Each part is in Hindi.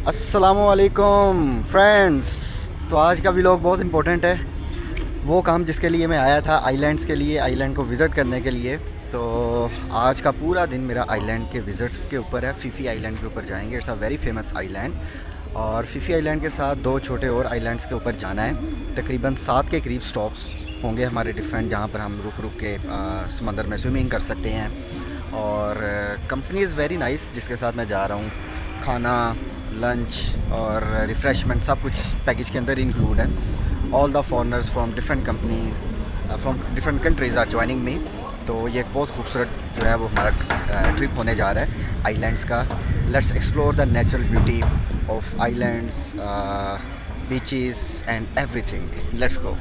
अस्सलामुअलैकुम फ्रेंड्स। तो आज का व्लॉग बहुत इम्पोर्टेंट है। वो काम जिसके लिए मैं आया था आइलैंड्स के लिए, आइलैंड को विज़िट करने के लिए। तो आज का पूरा दिन मेरा आइलैंड के विज़िट्स के ऊपर है। फ़ीफ़ी आइलैंड के ऊपर जाएंगे। It's a very famous island. और फ़ीफ़ी आइलैंड के साथ 2 छोटे और आइलैंड्स के ऊपर जाना है। तकरीबन 7 के करीब स्टॉप्स होंगे हमारे डिफरेंट, जहाँ पर हम रुक रुक के समंदर में स्विमिंग कर सकते हैं। और कंपनी इज़ वेरी नाइस जिसके साथ मैं जा रहा हूँ। खाना, लंच और रिफ़्रेशमेंट सब कुछ पैकेज के अंदर इंक्लूड है। All the foreigners from different companies from different countries are joining me. तो ये एक बहुत खूबसूरत जो है वो हमारा ट्रिप होने जा रहा है आइलैंड्स का। Let's explore the natural beauty of islands, beaches and everything. Let's go.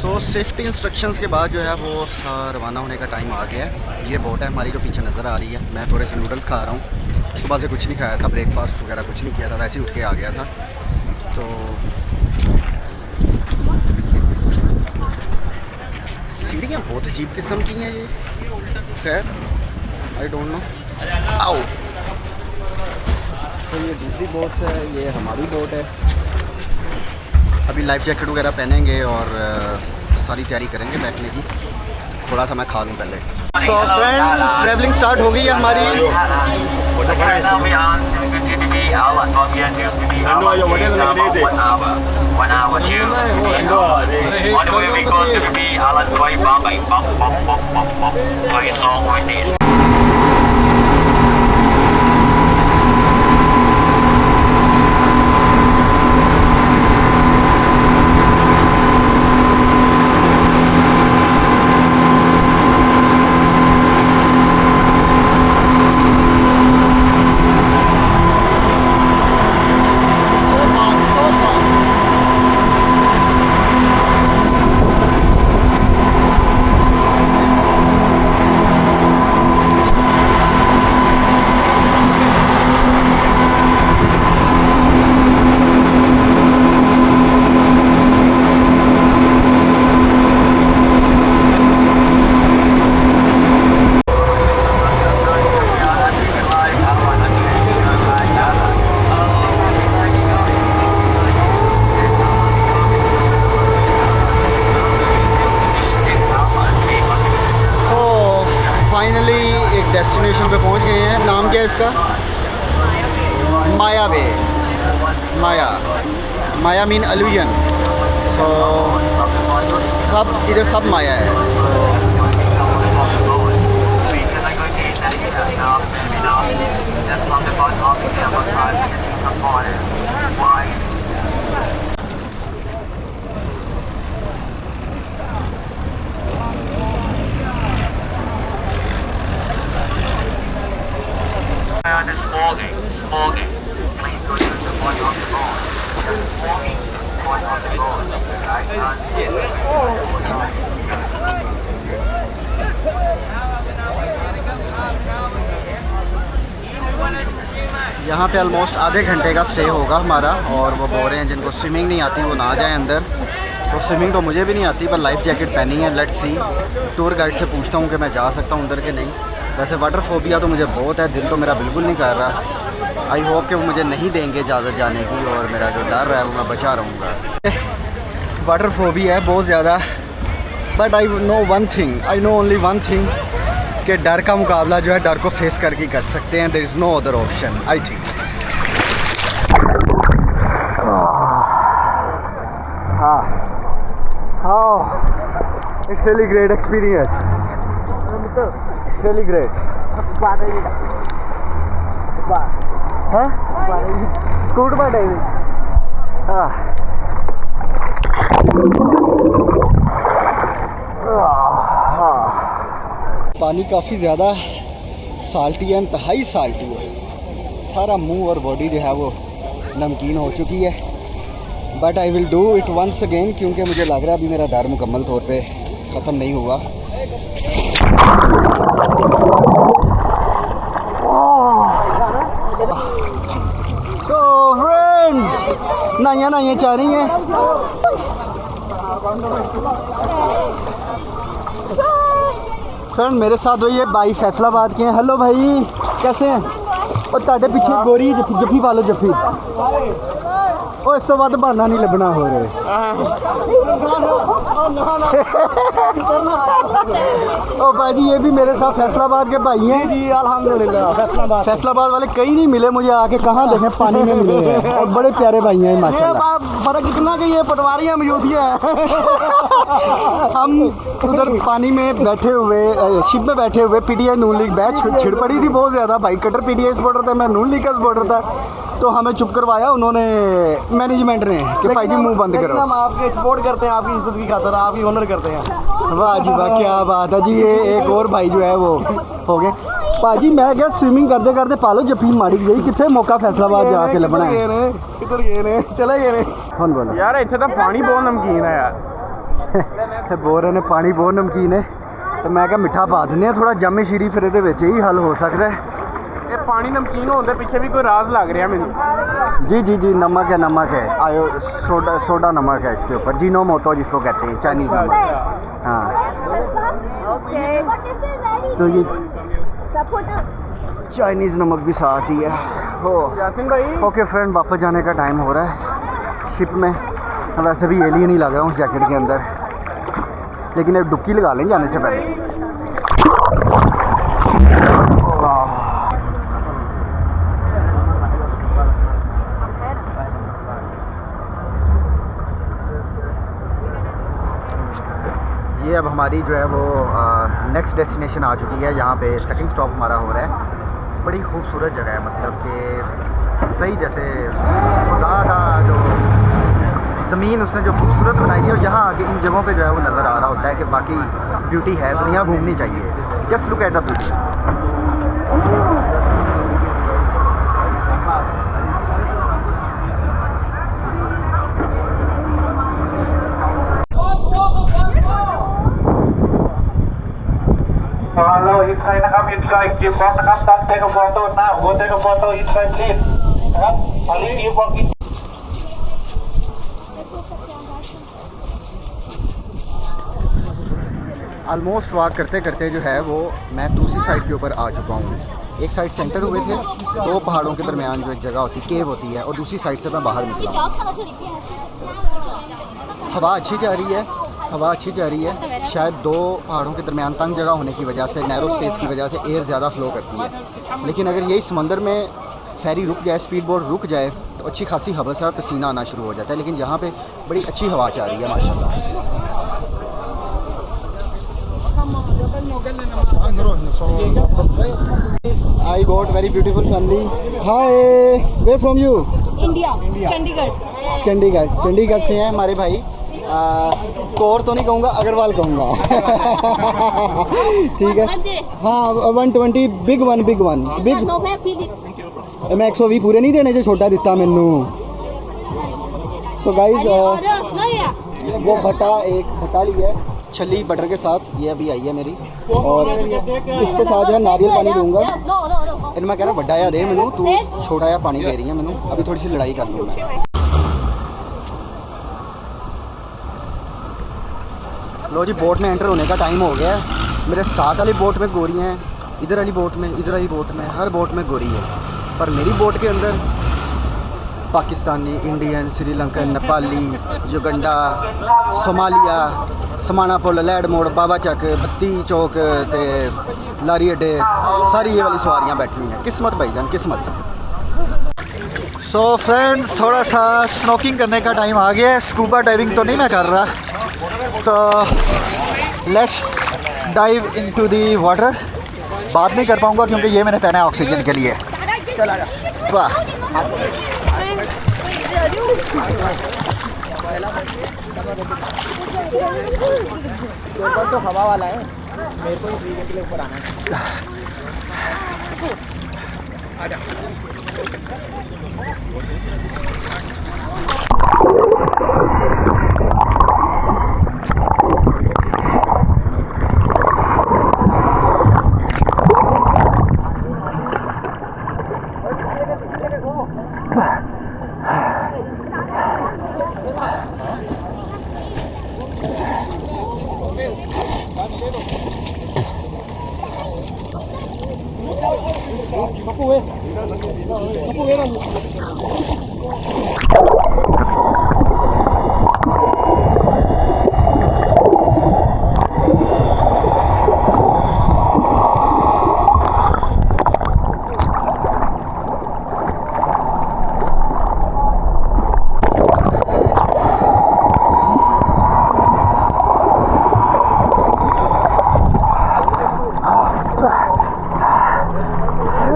तो सेफ्टी इंस्ट्रक्शंस के बाद जो है वो रवाना होने का टाइम आ गया है। ये बोट है हमारी जो पीछे नज़र आ रही है। मैं थोड़े से नूडल्स खा रहा हूँ। सुबह से कुछ नहीं खाया था, ब्रेकफास्ट वगैरह कुछ नहीं किया था, वैसे ही उठ के आ गया था। तो सीढ़ियाँ बहुत अजीब किस्म की हैं ये। खैर आई डोंट नो। आओ। तो ये दूसरी बोट है, ये हमारी बोट है। अभी लाइफ जैकेट वगैरह पहनेंगे और सारी तैयारी करेंगे बैठने की। थोड़ा सा मैं खा लूँ पहले। सो फ्रेंड, ट्रैवलिंग स्टार्ट हो गई है हमारी। डेस्टिनेशन पे पहुंच गए हैं। नाम क्या है इसका? माया बे। माया मीन एल्यूजन। सो सब इधर सब माया है। यहाँ पे ऑलमोस्ट आधे घंटे का स्टे होगा हमारा। और वो बोल रहे हैं जिनको स्विमिंग नहीं आती वो ना जाएं अंदर। तो स्विमिंग तो मुझे भी नहीं आती, पर लाइफ जैकेट पहनी है। Let's see. टूर गाइड से पूछता हूँ कि मैं जा सकता हूँ अंदर के नहीं। वैसे वाटर फोबिया तो मुझे बहुत है, दिल तो मेरा बिल्कुल नहीं कर रहा। आई होप कि वो मुझे नहीं देंगे इजाज़त जाने की, और मेरा जो डर है वो मैं बचा रहूँगा। वाटर फोबिया है बहुत ज़्यादा, but I know one thing, I know only one thing कि डर का मुकाबला जो है डर को फेस करके कर सकते हैं। There is no other option I think. हाँ हाँ, it's really great experience, it's really great. हाँ, स्कूट डाइविंग। हाँ पानी काफ़ी ज़्यादा साल्टी है, इंतहाई साल्टी है। सारा मुंह और बॉडी जो है वो नमकीन हो चुकी है। But I will do it once again, क्योंकि मुझे लग रहा है अभी मेरा डर मुकम्मल तौर पे ख़त्म नहीं हुआ। तो फ्रेंड्स नाइयाँ चाह रही हैं। फ्रेंड मेरे साथ वही है भाई फैसलाबाद के हैं। हेलो भाई कैसे हैं? और ताड़े पीछे गोरी जफ्फी पा लो जफ्फी। ओ इस तो बाद बहाना नहीं लभना हो रहे। ओ भाजी ये भी मेरे साथ फैसलाबाद के भाई हैं जी। अल्हम्दुलिल्लाह फैसलाबाद वाले कहीं नहीं मिले मुझे आके, कहाँ देखें पानी में मिले हैं और बड़े प्यारे भाई हैं माशाल्लाह। फर्क इतना कि ये पटवारी मौजूदिया है। हम उधर पानी में बैठे हुए शिप में बैठे हुए पीटीआई नून लीग बैच छिड़ पड़ी थी बहुत ज़्यादा। भाई कटर पीटीआई सपोर्टर था, मैं नून लीग का सपोर्टर था। तो हमें चुप करवाया उन्होंने मैनेजमेंट ने कि भाई जी मुंह बंद करो। हम आपके सपोर्ट करते हैं, आपकी इज्जत की खातिर आपकी ऑनर करते हैं। वाह जी वाह क्या बात है जी। ये एक और भाई जो है वो हो गए भाजी। मैं क्या स्विमिंग करते करते पालो जफ्फी मारी गई। कितने मौका फैसलाबाद जाके लभना है। किधर गए ने चले गए ने। कौन बोला यार इत्थे तो पानी बहुत नमकीन है यार। बोल रहे ने पानी बहुत नमकीन है तो मैं क्या मिठा पा दिने थोड़ा जमे शीरी फिर ये ही हल हो सकता है। ये पानी नमकीन होने पीछे भी कोई राज लग रहा मैंने। जी जी जी नमक है आयो सोडा नमक है इसके ऊपर, जीनो मोटो जिसको कहते हैं चाइनीज नमक। हाँ तो ये चाइनीज नमक भी साथ ही है। हो यासीन भाई ओके फ्रेंड वापस जाने का टाइम हो रहा है शिप में। वैसे भी एलियन ही लग रहा हूँ जैकेट के अंदर, लेकिन एक डुबकी लगा लें जाने से पहले। ये अब हमारी जो है वो नेक्स्ट डेस्टिनेशन आ चुकी है। यहाँ पे सेकंड स्टॉप हमारा हो रहा है। बड़ी खूबसूरत जगह है, मतलब कि सही जैसे खुदा का जो ज़मीन उसने जो खूबसूरत बनाई है और यहाँ आके इन जगहों पे जो है वो नज़र आ रहा होता है कि बाकी ब्यूटी है, दुनिया घूमनी चाहिए। Just look at the beauty. Hello, inside นะครับ inside กิฟต์บ็อกซ์นะครับ don't take a photo now go take a photo inside please นะครับ only gift box almost walk करते करते जो है वो मैं दूसरी साइड के ऊपर आ चुका हूँ। एक साइड सेंटर हुए थे, दो पहाड़ों के दरमियान जो एक जगह होती है केव होती है, और दूसरी साइड से मैं बाहर निकला। हवा अच्छी जा रही है, शायद दो पहाड़ों के दरमियान तंग जगह होने की वजह से, नैरो स्पेस की वजह से एयर ज़्यादा फ्लो करती है। लेकिन अगर यही समंदर में फेरी रुक जाए, स्पीड बोट रुक जाए तो अच्छी खासी हवा से और पसीना आना शुरू हो जाता है। लेकिन यहाँ पे बड़ी अच्छी हवा जा रही है माशाल्लाह। I got very beautiful family. Hi, where from you? India Chandigarh से हैं हमारे भाई। कौर तो नहीं कहूँगा, अग्रवाल कहूँगा। ठीक है हाँ 120 बिग वन बिग मैं 120 पूरे नहीं देने जो छोटा दिता मैनू। सो गाइज वो भट्टा लिया है छली बटर के साथ, ये अभी आई है मेरी, और इसके साथ जो है नारियल पानी दूंगा। इन मैं कह रहा बड़ा या दे मैनू, तू छोटा या पानी दे रही है मैनू, अभी थोड़ी सी लड़ाई कर लूँगा। लो जी बोट में एंटर होने का टाइम हो गया है। मेरे साथ वाली बोट में गोरियाँ हैं, इधर वाली बोट में हर बोट में गोरी है, पर मेरी बोट के अंदर Pakistani, Indian, Sri Lankan, Nepali, Uganda, Somalia, समाना पुल, लैड मोड़, बाबा चक, बत्ती चौक ते लारी अड्डे, सारी ये वाली सवारियाँ बैठी हुई हैं। किस्मत भाईजान किस्मत। सो फ्रेंड्स थोड़ा सा स्नोकिंग करने का टाइम आ गया है। स्कूबा डाइविंग तो नहीं मैं कर रहा, तो let's dive into the water. बात नहीं कर पाऊँगा क्योंकि ये मैंने पहना है ऑक्सीजन के लिए। वाह तो हवा वाला है, मेरे को ही के ऊपर आना है।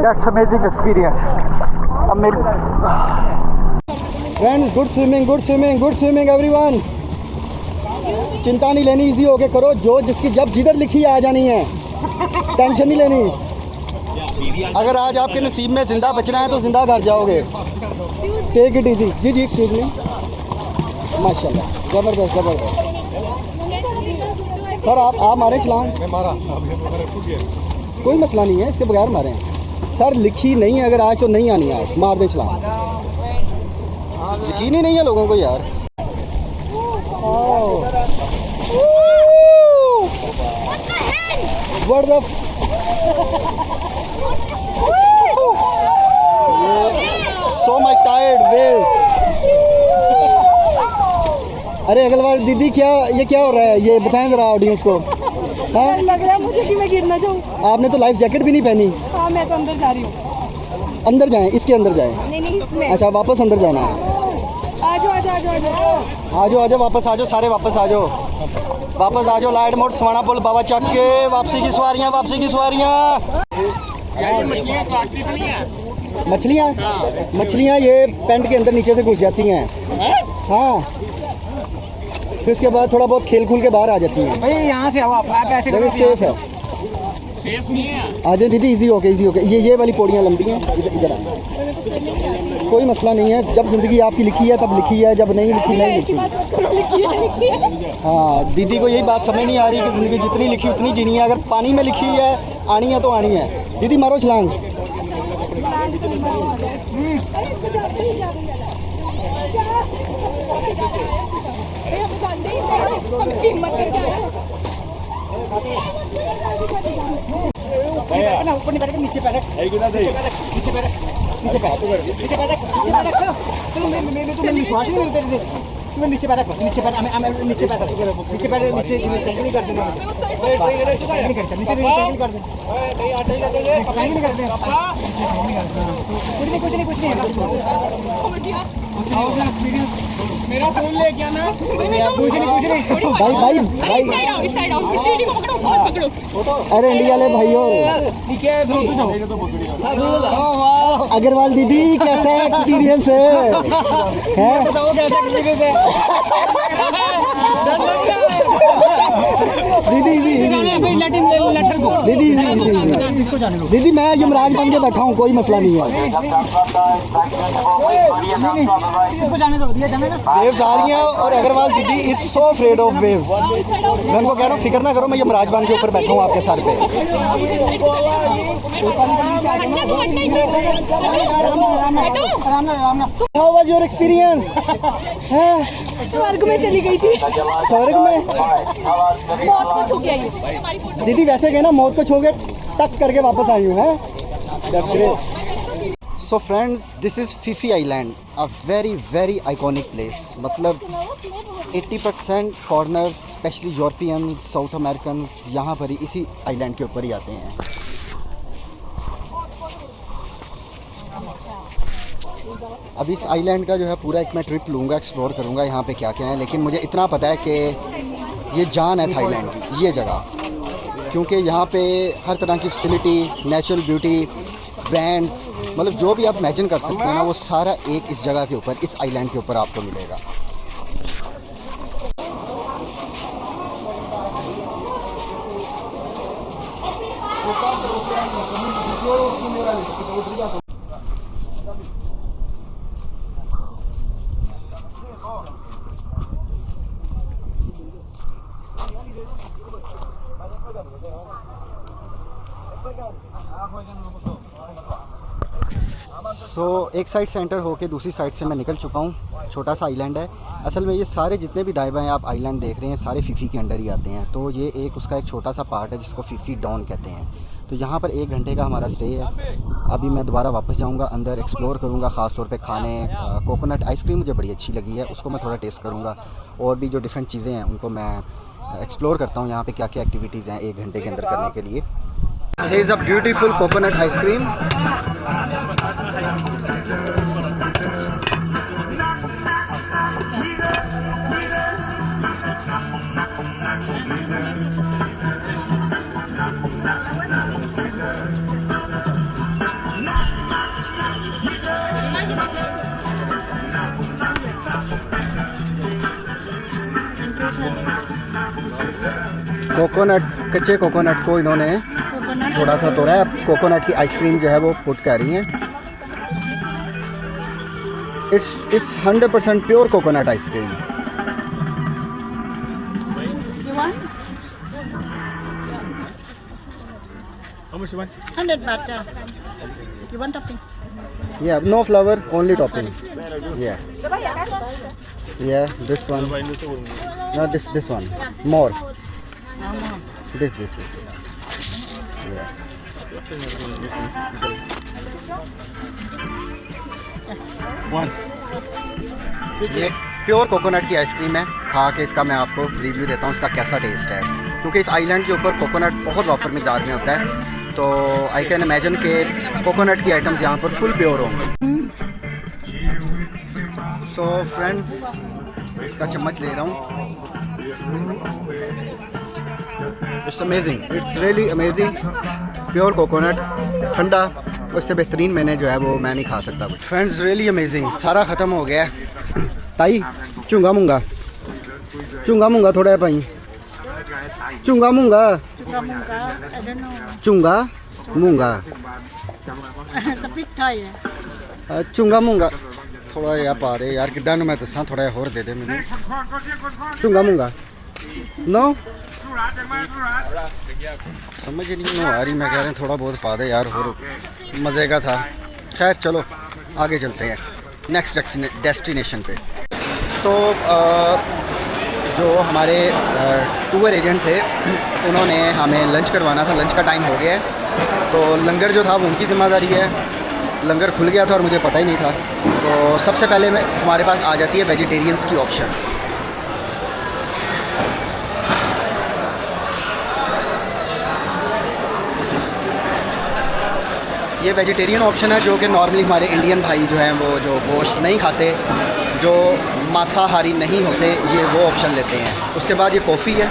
That's amazing experience. Friends, good swimming everyone. चिंता नहीं लेनी, इजी होके करो, जो जिसकी जब जिधर लिखी आ जानी है, टेंशन नहीं लेनी। अगर आज आपके नसीब में जिंदा बचना है तो जिंदा घर जाओगे। Take it easy. जी जी एक्सक्यूज मी। माशाल्लाह, ज़बरदस्त ज़बरदस्त। सर आप मारें छलांग। मैं मारा, कोई मसला नहीं है, इसके बगैर मारें। सर लिखी नहीं है अगर आज तो नहीं आनी है, आज मार दें छलांग। यकीन ही नहीं है लोगों को यार। What the so much tired waves। अरे अगलवार दीदी क्या ये क्या हो रहा है, ये बताएं जरा ऑडियंस को। हाँ लग रहा है मुझे कि मैं गिर ना जाऊँ। आपने तो लाइफ जैकेट भी नहीं पहनी। हाँ मैं तो अंदर जा रही हूँ। अंदर जाएं, इसके अंदर जाएं। नहीं इसमें। अच्छा वापस अंदर जाना है। आ जाओ वापस आ जाओ, सारे वापस आ जाओ, वापस आ जाओ। लाइट मोड स्वाना पुल बाबा चक के वापसी की सवारियाँ। मछलियाँ ये पेंट के अंदर नीचे से घुस जाती हैं। हाँ फिर उसके बाद थोड़ा बहुत खेल खूल के बाहर आ जाती हैं। भाई यहाँ से आओ आप ऐसे जगह सेफ है। आ जाए दीदी, इजी ओके। ये वाली पौड़ियाँ लंबी हैं, इधर आ। कोई मसला नहीं है, जब ज़िंदगी आपकी लिखी है तब लिखी है, जब नहीं लिखी नहीं लिखी। हाँ दीदी को यही बात समझ नहीं आ रही कि ज़िंदगी जितनी लिखी उतनी जीनी है। अगर पानी में लिखी है आनी है तो आनी है। दीदी मारो छलांग। ऊपर नहीं बैठे, नीचे बैठे, तुम्हें विश्वास नहीं मिलता है। तुम्हें नीचे बैठा, नीचे बैठा, नीचे बैठा, नीचे बैठे, नीचे साइकिल कर देना, नहीं कर नीचे साइकिल कर देना, साइकिल नहीं करते, कुछ नहीं मेरा फोन ले क्या ना, कुछ नहीं भाई अरे इंडिया ले भाइयों। अग्रवाल दीदी कैसा एक्सपीरियंस है? बताओ कैसा एक्सपीरियंस है? दीदी मैं यमराज बन के बैठा हूँ, कोई मसला नहीं है। इसको जाने दो, जाने दो। वेव्स आ रही हैं और अग्रवाल दीदी is so afraid of waves. मैं उनको कह रहा हूँ फिक्र ना करो, मैं यमराज बन के ऊपर बैठा हूँ आपके सर पे। How was your experience? स्वर्ग में चली गई थी। स्वर्ग में मौत को छू के आई। दीदी वैसे गए ना, मौत को छू के टच करके वापस आई हूँ। है so friends, this is Phi Phi island, a very iconic place. मतलब 80% foreigners, specially Europeans, south American यहाँ पर ही इसी आइलैंड के ऊपर ही आते हैं। अब इस आइलैंड का जो है पूरा एक मैं ट्रिप लूँगा, एक्सप्लोर करूँगा यहाँ पे क्या क्या है। लेकिन मुझे इतना पता है कि ये जान है थाईलैंड की ये जगह, क्योंकि यहाँ पे हर तरह की फैसिलिटी, नेचुरल ब्यूटी, ब्रांड्स, मतलब जो भी आप इमेजिन कर सकते हैं ना, वो सारा एक इस जगह के ऊपर, इस आइलैंड के ऊपर आपको मिलेगा। एक साइड से एंटर होके दूसरी साइड से मैं निकल चुका हूँ। छोटा सा आइलैंड है। असल में ये सारे जितने भी दाएं बाएं आप आइलैंड देख रहे हैं सारे फ़ीफ़ी के अंडर ही आते हैं। तो ये एक उसका एक छोटा सा पार्ट है जिसको फ़ीफ़ी डॉन कहते हैं। तो यहाँ पर 1 घंटे का हमारा स्टे है। अभी मैं दोबारा वापस जाऊँगा, अंदर एक्सप्लोर करूँगा, ख़ास तौर पे खाने। कोकोनट आइसक्रीम मुझे बड़ी अच्छी लगी है, उसको मैं थोड़ा टेस्ट करूँगा। और भी जो डिफरेंट चीज़ें हैं उनको मैं एक्सप्लोर करता हूँ। यहाँ पे क्या क्या एक्टिविटीज़ हैं 1 घंटे के अंदर करने के लिए। Here is a beautiful coconut ice cream. Coconut, कच्चे कोकोनट को इन्होंने थोड़ा सा तोड़ा है। कोकोनट की आइसक्रीम जो है वो पुट कर रही हैं। It's 100% pure coconut ice cream. You want? How much you want? 100 baht. You want topping? Yeah, no flour, only topping. Yeah. Yeah, this one. No, this one. More. This. Yeah. One. ये प्योर कोकोनट की आइसक्रीम है। खा के इसका मैं आपको रिव्यू देता हूँ इसका कैसा टेस्ट है, क्योंकि इस आइलैंड के ऊपर कोकोनट बहुत वाफर मिकदार में होता है। तो आई कैन इमेजिन के कोकोनट की आइटम्स यहाँ पर फुल प्योर होंगे। सो फ्रेंड्स, इसका चम्मच ले रहा हूँ। It's amazing, it's really amazing. Pure coconut, ठंडा, उससे बेहतरीन मैंने जो है वो मैं नहीं खा सकता कुछ। Friends really amazing. सारा ख़त्म हो गया है। ताई चुंगा मुंगा थोड़ा है भाई। चुंगा मुंगा Split Thai. चुंगा मुंगा थोड़ा यार पा दे यार, किदा मैं दसा थोड़ा होर दे दे मैंने। चुंगा मुंगा नो समझ नहीं आ रही, मैं कह रहा हूँ थोड़ा बहुत पा दे यार, और मज़े का था। खैर चलो आगे चलते हैं नेक्स्ट डेस्टिनेशन पे। तो जो हमारे टूर एजेंट थे उन्होंने हमें लंच करवाना था। लंच का टाइम हो गया है, तो लंगर जो था वो उनकी ज़िम्मेदारी है। लंगर खुल गया था और मुझे पता ही नहीं था। तो सबसे पहले हमारे पास आ जाती है वेजिटेरियंस की ऑप्शन। ये वेजिटेरियन ऑप्शन है जो कि नॉर्मली हमारे इंडियन भाई जो हैं वो जो गोश्त नहीं खाते, जो मांसाहारी नहीं होते, ये वो ऑप्शन लेते हैं। उसके बाद ये कॉफ़ी है।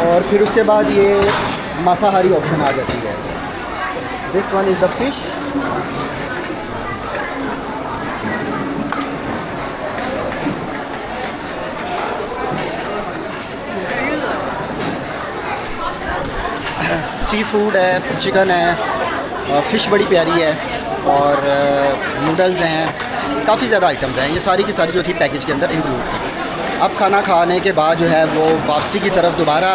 और फिर उसके बाद ये मांसाहारी ऑप्शन आ जाती है। This one is the fish. Sea food है, चिकन है, फ़िश बड़ी प्यारी है, और नूडल्स हैं, काफ़ी ज़्यादा आइटम्स हैं। ये सारी की सारी जो थी पैकेज के अंदर इंक्लूड थी। अब खाना खाने के बाद जो है वो वापसी की तरफ दोबारा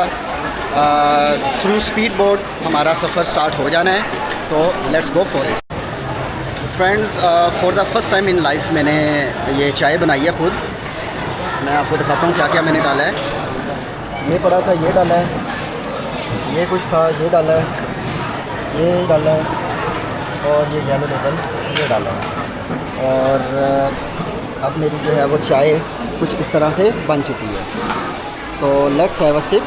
थ्रू स्पीड बोट हमारा सफ़र स्टार्ट हो जाना है। तो let's go for it. Friends, for the first time in life मैंने ये चाय बनाई है खुद। मैं आपको दिखाता हूँ क्या क्या मैंने डाला है। ये पड़ा था, ये डाला है, ये कुछ था, ये डाला है, ये डाला है, और ये येलो लेबल ये डाला है। और अब मेरी जो है वो चाय कुछ इस तरह से बन चुकी है। तो लेट्स हैव अ सिप।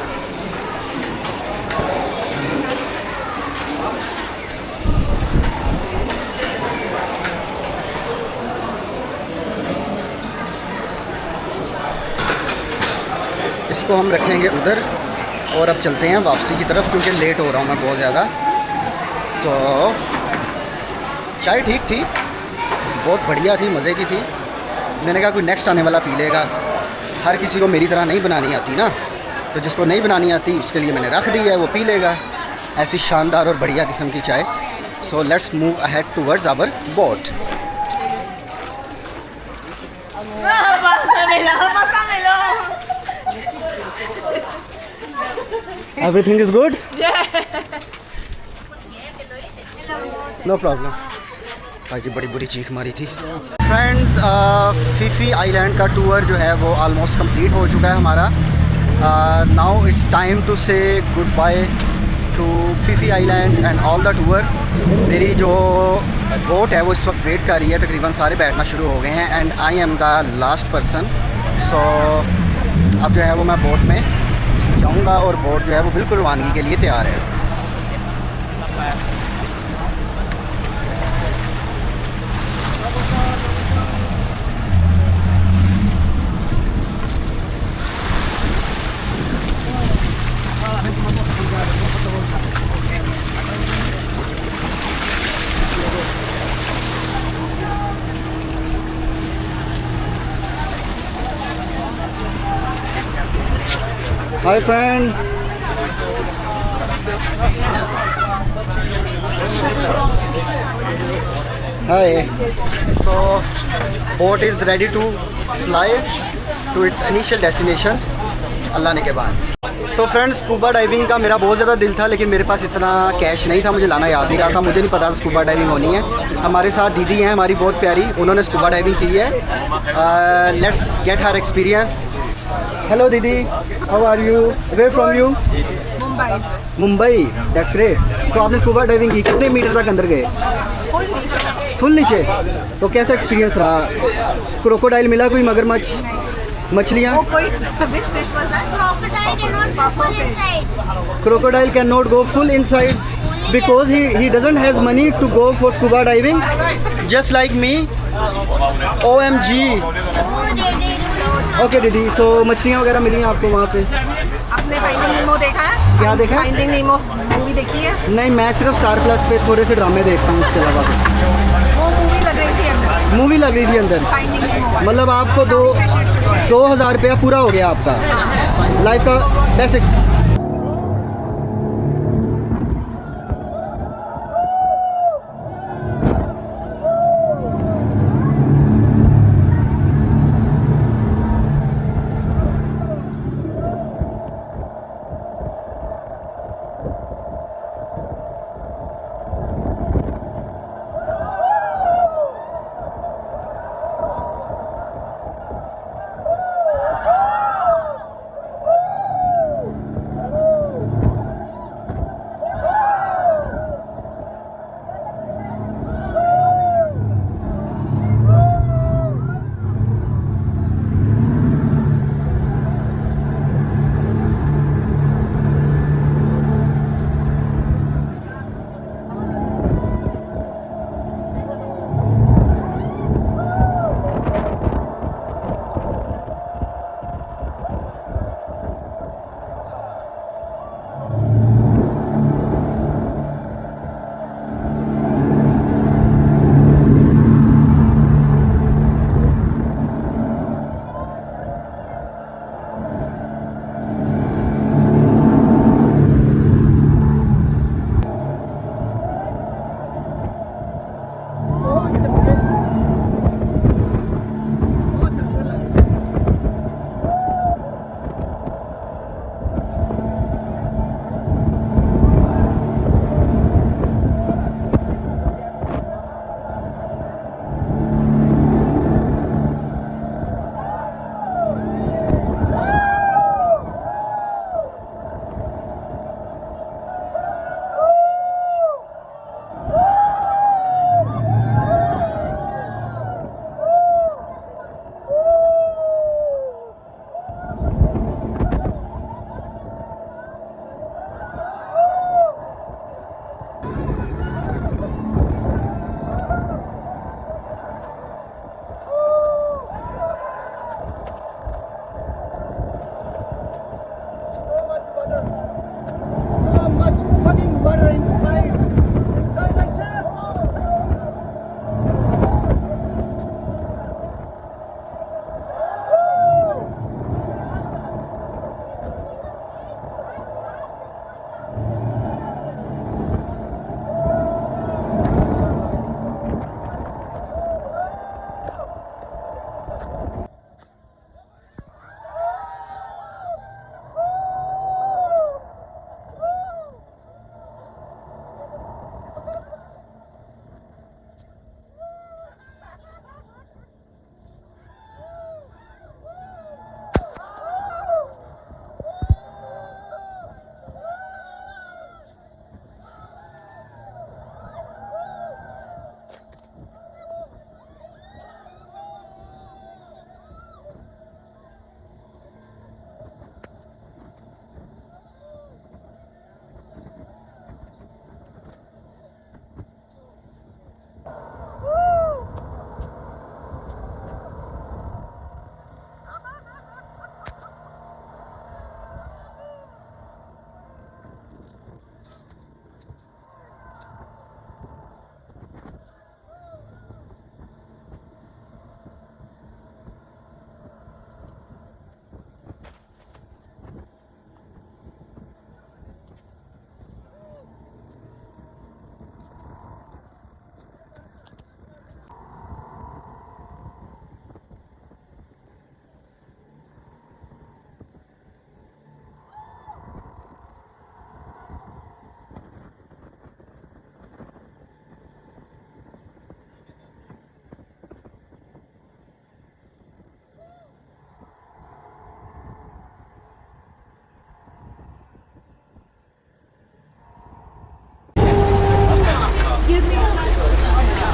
इसको हम रखेंगे उधर और अब चलते हैं वापसी की तरफ, क्योंकि लेट हो रहा हूँ मैं बहुत ज़्यादा। तो चाय ठीक थी, बहुत बढ़िया थी, मज़े की थी। मैंने कहा कोई नेक्स्ट आने वाला पी लेगा। हर किसी को मेरी तरह नहीं बनानी आती ना, तो जिसको नहीं बनानी आती उसके लिए मैंने रख दी है, वो पी लेगा ऐसी शानदार और बढ़िया किस्म की चाय। So let's move ahead towards our boat. Everything is good? Yeah. No problem. आज बड़ी बुरी चीख मारी थी। फ्रेंड्स, फीफी आइलैंड का टूर जो है वो ऑलमोस्ट कंप्लीट हो चुका है हमारा। Now it's time to say goodbye to Phi Phi island and all the tour. मेरी जो बोट है वो इस वक्त वेट कर रही है, तकरीबन सारे बैठना शुरू हो गए हैं and I am the last person. So अब जो है वो मैं बोट में जाऊंगा और बोट जो है वो बिल्कुल रवानगी के लिए तैयार है। Hi friend. Hi. So boat is ready to fly to its initial destination. अल्लाह ने के बाद। सो फ्रेंड्स, स्कूबा डाइविंग का मेरा बहुत ज़्यादा दिल था, लेकिन मेरे पास इतना कैश नहीं था, मुझे लाना याद नहीं रहा था, मुझे नहीं पता था स्कूबा डाइविंग होनी है। हमारे साथ दीदी हैं हमारी बहुत प्यारी, उन्होंने स्कूबा डाइविंग की है। Let's get her experience. Hello दीदी, how are you? Where from you? Mumbai. Mumbai, that's great. So आपने स्कूबा डाइविंग की, कितने मीटर तक अंदर गए? फुल नीचे। तो कैसा एक्सपीरियंस रहा? क्रोकोडाइल मिला कोई, मगरमच्छ, मछलियाँ? Which fish was that? Crocodile cannot go full inside. Crocodile cannot go full inside because he doesn't has money to go for scuba diving, just like me. OMG. Oh, they okay दीदी, तो मछलियाँ वगैरह मिली हैं आपको वहाँ पे? आपने फाइंडिंग नीमो देखा है? क्या देखा? फाइंडिंग नीमो मूवी देखी है? नहीं, मैं सिर्फ स्टार प्लस पे थोड़े से ड्रामे देखता हूँ, उसके अलावा वो मूवी लग रही थी अंदर। मूवी लग रही थी अंदर। फाइंडिंग नीमो। मतलब आपको 2000 रुपया पूरा हो गया आपका लाइफ का बेस्ट।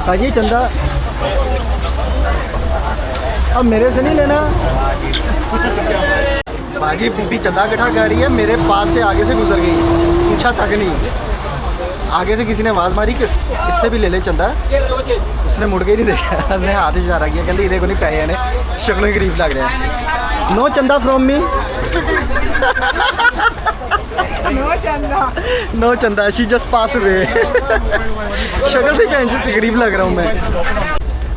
ताकि चंदा अब मेरे से नहीं लेना। बाजी बीबी चंदा इकट्ठा कर रही है, मेरे पास से आगे से गुजर गई, पूछा तक नहीं। आगे से किसी ने आवाज़ मारी कि इससे भी ले ले चंदा, उसने मुड़ के ही नहीं देखा, उसने हाथ इशारा किया, कहते इधे को नहीं पैसे ने शक्लों ही गरीब लग रहे हैं। नो चंदा फ्रॉम मी, नो चंदा, शी जस्ट पास्ड अवे। शक्ल से पहन से गरीब लग रहा हूँ मैं।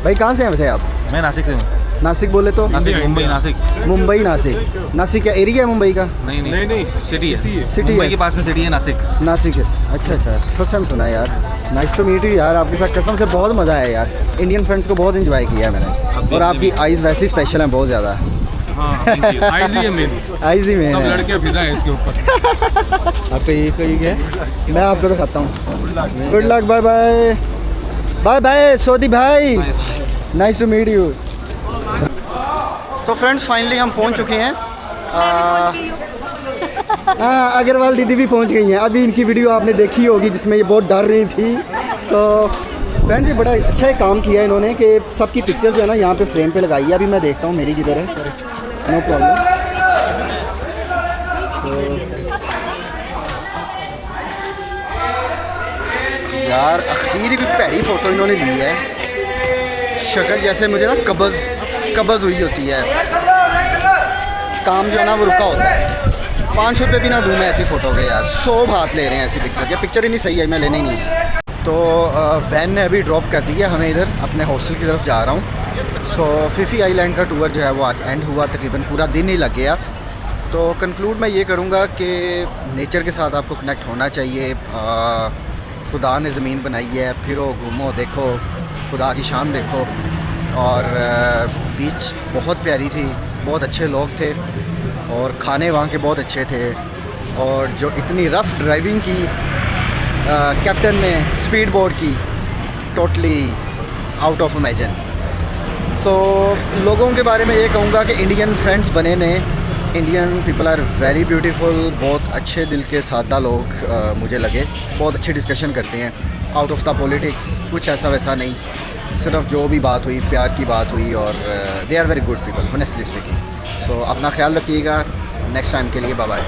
भाई कहाँ से हैं वैसे आप? मैं नासिक से हूँ। नासिक बोले तो? नासिक, मुंबई, नासिक। मुंबई नासिक। नासिक क्या एरिया है मुंबई का? नहीं सिटी है। सिटी मुंबई है। के पास में सिटी है नासिक। नासिक है। अच्छा फर्स्ट टाइम सुना है यार। नाइस टू मीट यू यार, आपके साथ कसम से बहुत मज़ा आया यार। इंडियन फ्रेंड्स को बहुत एंजॉय किया है मैंने, और आपकी आइज़ वैसे ही स्पेशल हैं बहुत ज़्यादा। आइज ही है मेरी, आइज़ ही में सब है। लड़के फिदा है इसके ऊपर। आपका इसका ये क्या है? मैं आपको दिखाता हूँ। Good luck, bye bye. Bye bye Sodhi भाई, nice to meet you. So friends finally हम पहुँच चुके हैं। हाँ, अग्रवाल दीदी भी पहुँच गई हैं। अभी इनकी वीडियो आपने देखी होगी जिसमें ये बहुत डर रही थी। तो फ्रेंड्स ये बड़ा अच्छा काम किया इन्होंने कि सबकी पिक्चर जो है ना यहाँ पे फ्रेम पे लगाई है। अभी मैं देखता हूँ मेरी किधर है, नो प्रॉब्लम। यार आखिर भी भैड़ी फ़ोटो इन्होंने ली है, शक्ल जैसे मुझे ना कब्ज़ हुई होती है। काम जो है ना वो रुका होता है। 500 रुपये भी ना दूँ मैं ऐसी फ़ोटो के यार, 100 हाथ ले रहे हैं ऐसी पिक्चर के। पिक्चर ही नहीं सही है, मैं लेने ही नहीं है। तो वैन ने अभी ड्रॉप कर दिया हमें इधर, अपने हॉस्टल की तरफ जा रहा हूँ। सो फीफी आइलैंड का टूर जो है वो आज एंड हुआ, तकरीबन पूरा दिन ही लग गया। तो कंक्लूड मैं ये करूँगा कि नेचर के साथ आपको कनेक्ट होना चाहिए। खुदा ने ज़मीन बनाई है, फिरो घूमो देखो, खुदा की शान देखो। और बीच बहुत प्यारी थी, बहुत अच्छे लोग थे, और खाने वहाँ के बहुत अच्छे थे। और जो इतनी रफ़ ड्राइविंग की कैप्टन ने स्पीड बोट की, टोटली आउट ऑफ इमेजिन। सो लोगों के बारे में ये कहूँगा कि इंडियन फ्रेंड्स बने ने। Indian people are very beautiful, बहुत अच्छे दिल के सादा लोग मुझे लगे, बहुत अच्छी डिस्कशन करते हैं, आउट ऑफ द पॉलिटिक्स, कुछ ऐसा वैसा नहीं, सिर्फ जो भी बात हुई प्यार की बात हुई। और they are very good people honestly speaking. So अपना ख्याल रखिएगा, नेक्स्ट टाइम के लिए बाय बाय।